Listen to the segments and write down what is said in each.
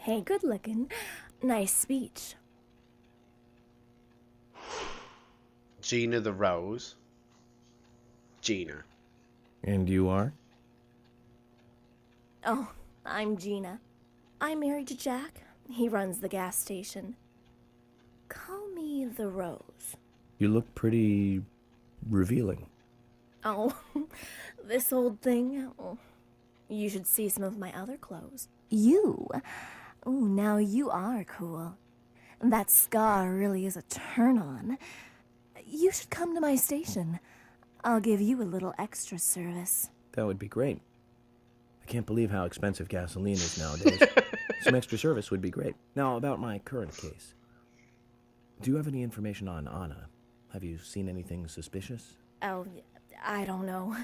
Hey, good looking. Nice speech. Gina the Rose. Gina. And you are? Oh, I'm Gina. I'm married to Jack. He runs the gas station. Call me the Rose. You look pretty revealing. Oh, this old thing. Oh, you should see some of my other clothes. You? Oh, now you are cool. That scar really is a turn-on. You should come to my station. I'll give you a little extra service. That would be great. I can't believe how expensive gasoline is nowadays. Some extra service would be great. Now, about my current case. Do you have any information on Anna? Have you seen anything suspicious? Oh, I don't know.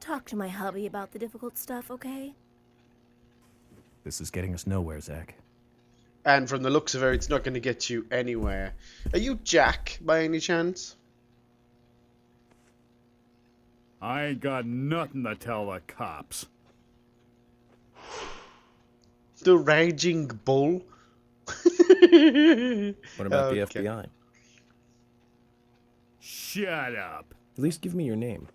Talk to my hubby about the difficult stuff, okay? This is getting us nowhere, Zach. And from the looks of her, it's not going to get you anywhere. Are you Jack, by any chance? I ain't got nothing to tell the cops. The Raging Bull? What about the FBI? Shut up. At least give me your name.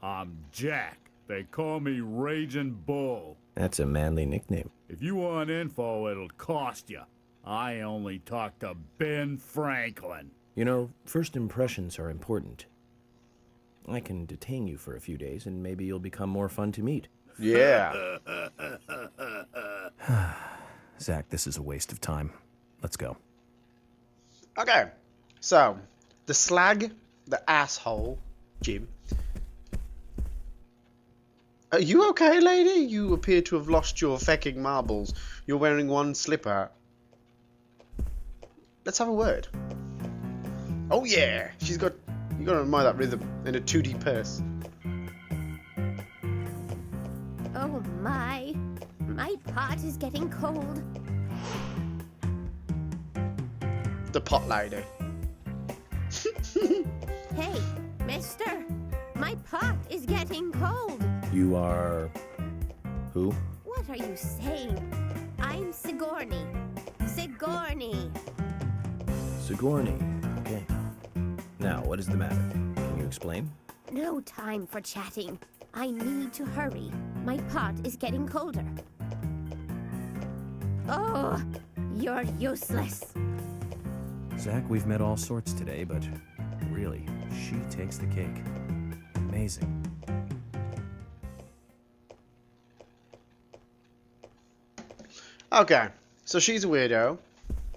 I'm Jack. They call me Raging Bull. That's a manly nickname. If you want info, it'll cost you. I only talk to Ben Franklin. You know, first impressions are important. I can detain you for a few days, and maybe you'll become more fun to meet. Yeah. Zach, this is a waste of time. Let's go. Okay. So, the slag, the asshole, Jim. Are you okay, lady? You appear to have lost your fecking marbles. You're wearing one slipper. Let's have a word. Oh yeah, she's got. You gotta admire that rhythm in a 2D purse. Oh my pot is getting cold. The pot lady. Hey, mister, my pot is getting cold. You are... who? What are you saying? I'm Sigourney. Sigourney. Sigourney. Okay. Now, what is the matter? Can you explain? No time for chatting. I need to hurry. My pot is getting colder. Oh, you're useless. Zach, we've met all sorts today, but really, she takes the cake. Amazing. Okay, so she's a weirdo,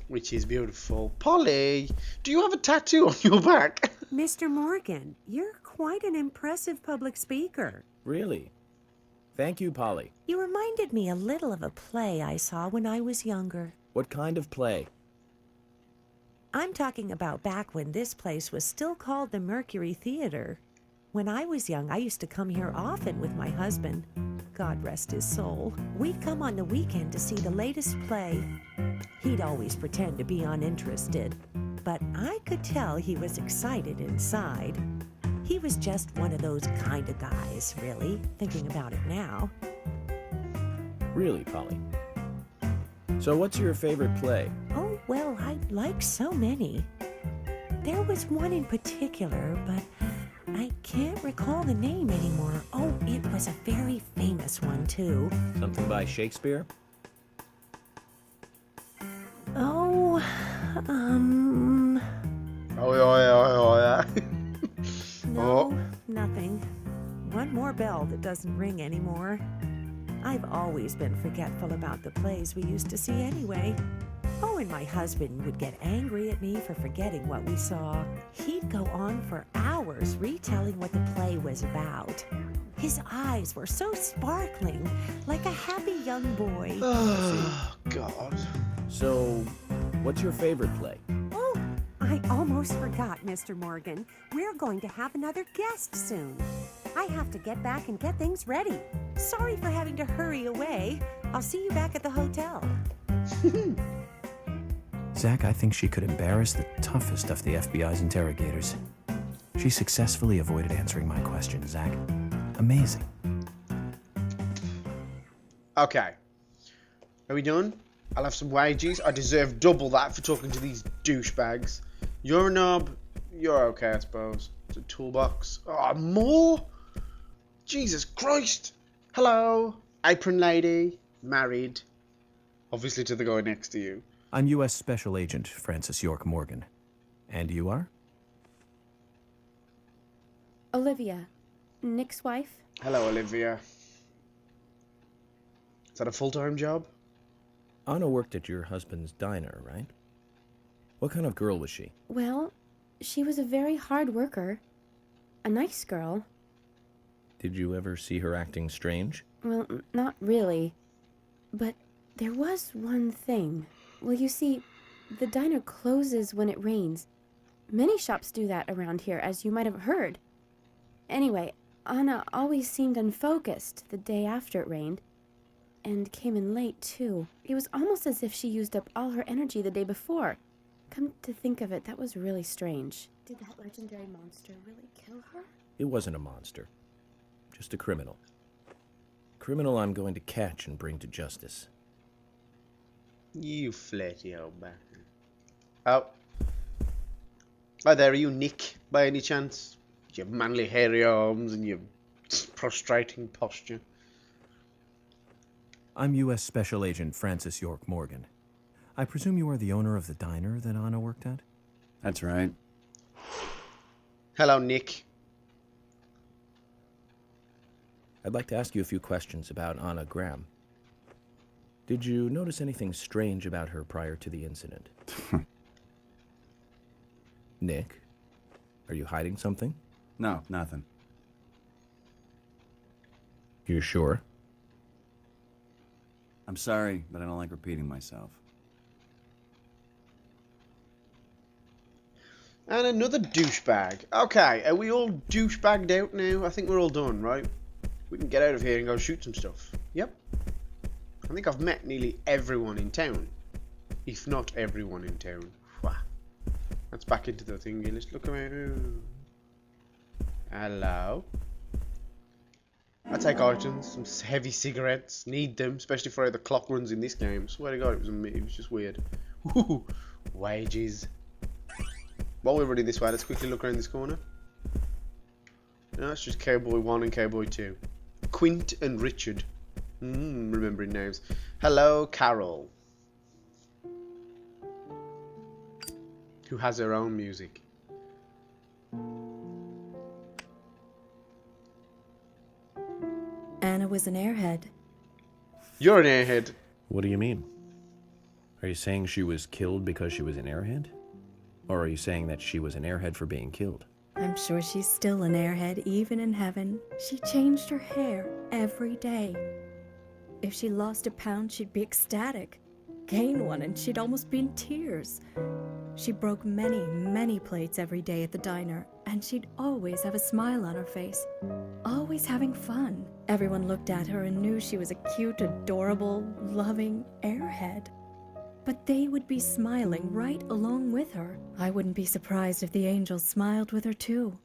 which is beautiful. Polly, do you have a tattoo on your back? Mr. Morgan, you're quite an impressive public speaker. Really? Thank you, Polly. You reminded me a little of a play I saw when I was younger. What kind of play? I'm talking about back when this place was still called the Mercury Theater. When I was young, I used to come here often with my husband. God rest his soul. We'd come on the weekend to see the latest play. He'd always pretend to be uninterested, but I could tell he was excited inside. He was just one of those kind of guys, really, thinking about it now. Really, Polly? So what's your favorite play? Oh, well, I like so many. There was one in particular, but I can't recall the name anymore. Oh, it was a very famous one, too. Something by Shakespeare? Oh, Oh yeah. no, nothing. One more bell that doesn't ring anymore. I've always been forgetful about the plays we used to see anyway. Oh, and my husband would get angry at me for forgetting what we saw. He'd go on for hours retelling what the play was about. His eyes were so sparkling, like a happy young boy. Oh, God. So, what's your favorite play? Oh, I almost forgot, Mr. Morgan. We're going to have another guest soon. I have to get back and get things ready. Sorry for having to hurry away. I'll see you back at the hotel. Zach, I think she could embarrass the toughest of the FBI's interrogators. She successfully avoided answering my question, Zach. Amazing. Okay. Are we done? I'll have some wages. I deserve double that for talking to these douchebags. You're a knob. You're okay, I suppose. It's a toolbox. Oh, more? Jesus Christ. Hello. Apron lady. Married. Obviously to the guy next to you. I'm U.S. Special Agent Francis York Morgan. And you are? Olivia, Nick's wife. Hello, Olivia. Is that a full-time job? Anna worked at your husband's diner, right? What kind of girl was she? Well, she was a very hard worker. A nice girl. Did you ever see her acting strange? Well, not really. But there was one thing. Well, you see, the diner closes when it rains. Many shops do that around here, as you might have heard. Anyway, Anna always seemed unfocused the day after it rained. And came in late, too. It was almost as if she used up all her energy the day before. Come to think of it, that was really strange. Did that legendary monster really kill her? It wasn't a monster. Just a criminal. Criminal I'm going to catch and bring to justice. You flirty old bastard. Oh. Hi there, are you Nick, by any chance? Your manly hairy arms and your prostrating posture. I'm U.S. Special Agent Francis York Morgan. I presume you are the owner of the diner that Anna worked at? That's right. Hello, Nick. I'd like to ask you a few questions about Anna Graham. Did you notice anything strange about her prior to the incident? Nick, are you hiding something? No, nothing. You're sure? I'm sorry, but I don't like repeating myself. And another douchebag. Okay, are we all douchebagged out now? I think we're all done, right? We can get out of here and go shoot some stuff. Yep. I think I've met nearly everyone in town. If not everyone in town. Wow. Let's back into the thingy. Let's look around. Hello. I take items, some heavy cigarettes, need them, especially for how the clock runs in this game. Swear to God, it was just weird. Ooh, wages. While we're running this way, let's quickly look around this corner. No, it's just Cowboy 1 and Cowboy 2. Quint and Richard. Remembering names. Hello, Carol. Who has her own music. Anna was an airhead. You're an airhead. What do you mean? Are you saying she was killed because she was an airhead? Or are you saying that she was an airhead for being killed? I'm sure she's still an airhead, even in heaven. She changed her hair every day. If she lost a pound, she'd be ecstatic. Gain one, and she'd almost be in tears. She broke many, many plates every day at the diner, and she'd always have a smile on her face. Always having fun. Everyone looked at her and knew she was a cute, adorable, loving airhead. But they would be smiling right along with her. I wouldn't be surprised if the angels smiled with her too.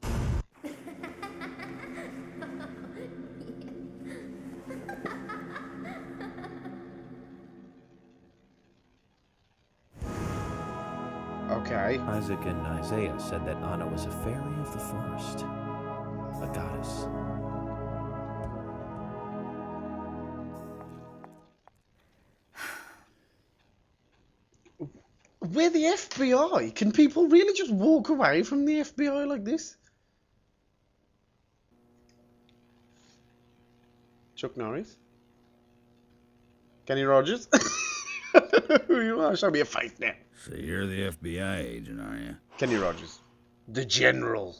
Okay. Isaac and Isaiah said that Anna was a fairy of the forest. A goddess. We're the FBI. Can people really just walk away from the FBI like this? Chuck Norris? Kenny Rogers? I don't know who you are. Show me a face now. So you're the FBI agent, are you? Kenny Rogers. The General.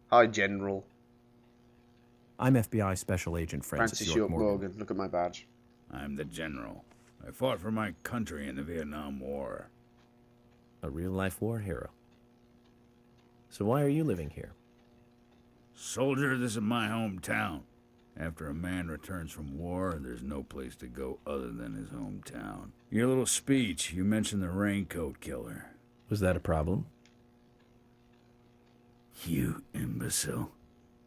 Hi, General. I'm FBI Special Agent Francis York Morgan. Look at my badge. I'm the general. I fought for my country in the Vietnam War. A real-life war hero. So why are you living here? Soldier, this is my hometown. After a man returns from war, there's no place to go other than his hometown. Your little speech, you mentioned the raincoat killer. Was that a problem? You imbecile.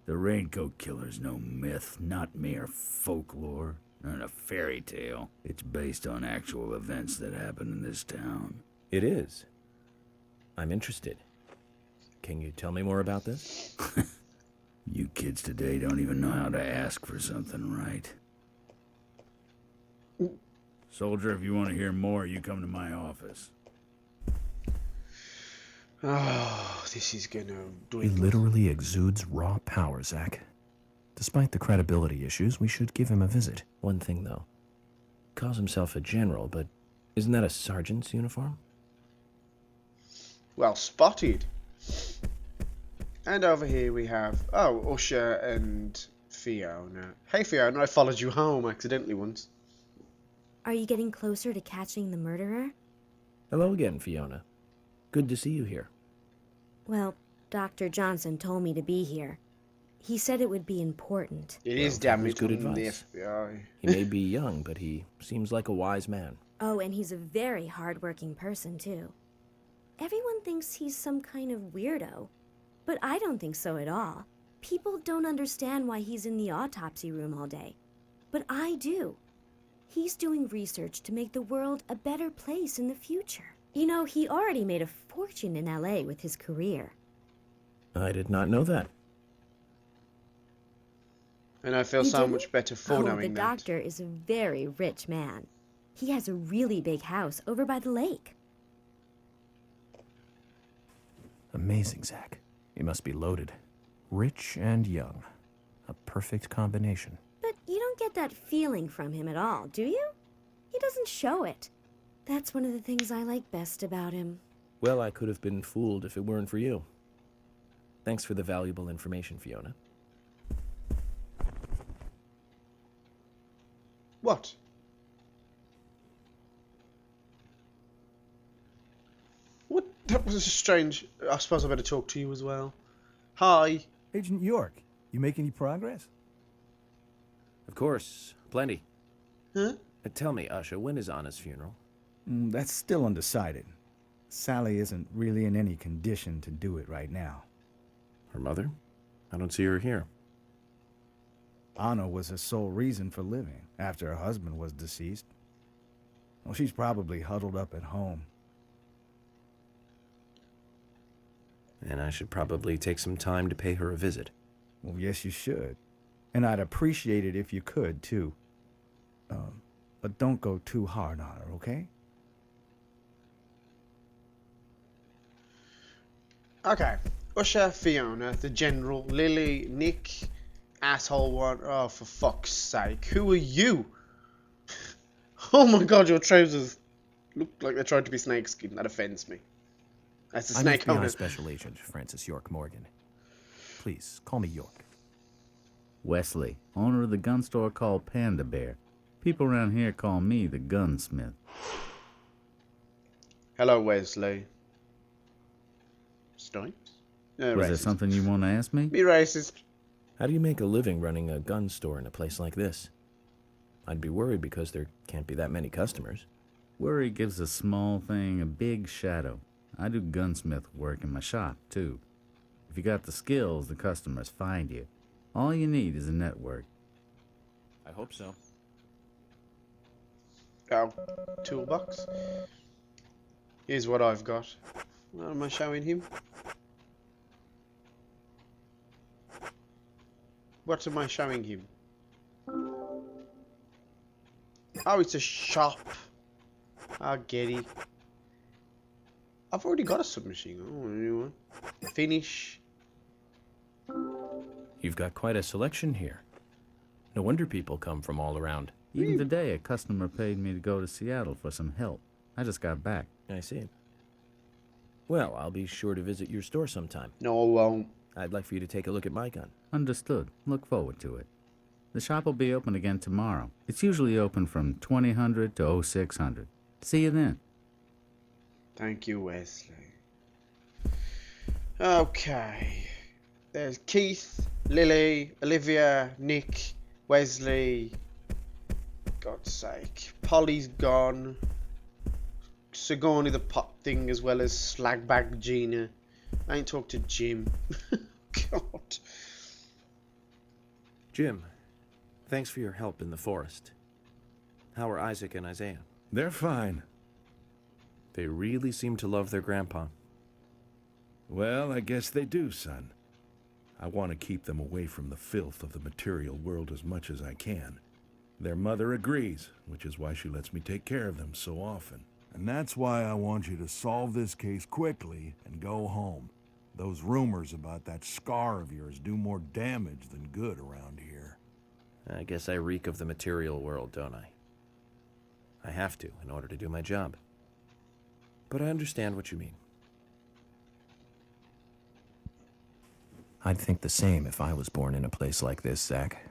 The raincoat killer's no myth, not mere folklore. and a fairy tale. It's based on actual events that happened in this town. It is. I'm interested. Can you tell me more about this? You kids today don't even know how to ask for something right. Soldier, if you want to hear more, you come to my office. Oh, this is gonna He dwindle. literally exudes raw power, Zach. Despite the credibility issues, we should give him a visit. One thing, though. Calls himself a general, but isn't that a sergeant's uniform? Well spotted. And over here we have, Usher and Fiona. Hey Fiona, I followed you home accidentally once. Are you getting closer to catching the murderer? Hello again, Fiona. Good to see you here. Well, Dr. Johnson told me to be here. He said it would be important. It is Well, damn that was it good from the advice. FBI. He may be young, but he seems like a wise man. Oh, and he's a very hard-working person, too. Everyone thinks he's some kind of weirdo, but I don't think so at all. People don't understand why he's in the autopsy room all day, but I do. He's doing research to make the world a better place in the future. You know, he already made a fortune in LA with his career. I did not know that. And I feel You so didn't? much better for The knowing that. doctor is a very rich man. He has a really big house over by the lake. Amazing, Zach. He must be loaded. Rich and young. A perfect combination. But you don't get that feeling from him at all, do you? He doesn't show it. That's one of the things I like best about him. Well, I could have been fooled if it weren't for you. Thanks for the valuable information, Fiona. What? What? That was strange. I suppose I better talk to you as well. Hi. Agent York, you make any progress? Of course, plenty. Huh? Tell me, Usha, when is Anna's funeral? That's still undecided. Sally isn't really in any condition to do it right now. Her mother? I don't see her here. Anna was her sole reason for living after her husband was deceased. Well, she's probably huddled up at home. And I should probably take some time to pay her a visit. Well, yes, you should. And I'd appreciate it if you could, too. But don't go too hard on her, okay? Okay. Usher, Fiona, the General, Lily, Nick, asshole one. Oh, for fuck's sake. Who are you? Oh my god, your trousers look like they're trying to be snakeskin. That offends me. That's a I'm snake FBI owner. Special Agent Francis York Morgan. Please, call me York. Wesley, owner of the gun store called Panda Bear. People around here call me the gunsmith. Hello, Wesley. Snipes? Was Racist. there something you want to ask me? Be racist. How do you make a living running a gun store in a place like this? I'd be worried because there can't be that many customers. Worry gives a small thing a big shadow. I do gunsmith work in my shop, too. If you got the skills, the customers find you. All you need is a network. I hope so. Oh, toolbox. Here's what I've got. What am I showing him? What am I showing him? Oh, it's a shop. I get it. I've already got a submachine gun. I want a new one. Finish. You've got quite a selection here. No wonder people come from all around. Even today, a customer paid me to go to Seattle for some help. I just got back. I see. Well, I'll be sure to visit your store sometime. No, I won't. I'd like for you to take a look at my gun. Understood. Look forward to it. The shop will be open again tomorrow. It's usually open from 2000 to 0600. See you then. Thank you, Wesley. Okay. There's Keith, Lily, Olivia, Nick, Wesley. God's sake. Polly's gone. Sigourney the pop thing as well as Slagbag Gina. I ain't talked to Jim. God. Jim, thanks for your help in the forest. How are Isaac and Isaiah? They're fine. They really seem to love their grandpa. Well, I guess they do, son. I want to keep them away from the filth of the material world as much as I can. Their mother agrees, which is why she lets me take care of them so often. And that's why I want you to solve this case quickly and go home. Those rumors about that scar of yours do more damage than good around here. I guess I reek of the material world, don't I? I have to in order to do my job. But I understand what you mean. I'd think the same if I was born in a place like this, Zach.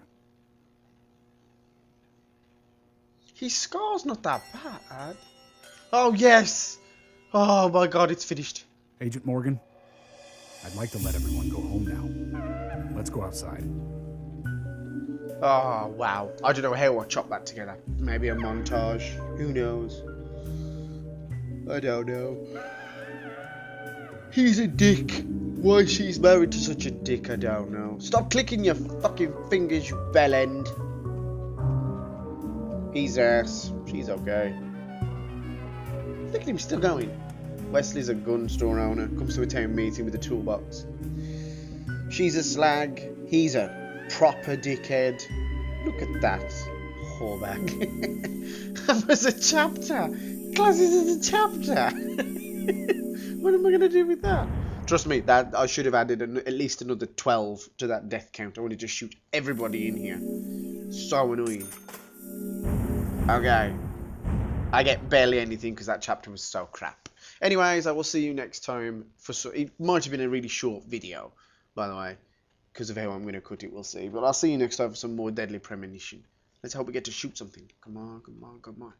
His scar's not that bad. Oh, yes! Oh my god, it's finished. Agent Morgan, I'd like to let everyone go home now. Let's go outside. Oh, wow. I don't know how I chop that together. Maybe a montage. Who knows? I don't know. He's a dick. Why she's married to such a dick, I don't know. Stop clicking your fucking fingers, you bellend. He's ass. She's okay. Look at him still going. Wesley's a gun store owner. Comes to a town meeting with a toolbox. She's a slag. He's a proper dickhead. Look at that. Whoreback. That was a chapter. Classes is a chapter. What am I going to do with that? Trust me, that I should have added at least another 12 to that death count. I want to just shoot everybody in here. So annoying. Okay. I get barely anything because that chapter was so crap. Anyways, I will see you next time. It might have been a really short video, by the way, because of how I'm going to cut it, we'll see. But I'll see you next time for some more Deadly Premonition. Let's hope we get to shoot something. Come on, come on, come on.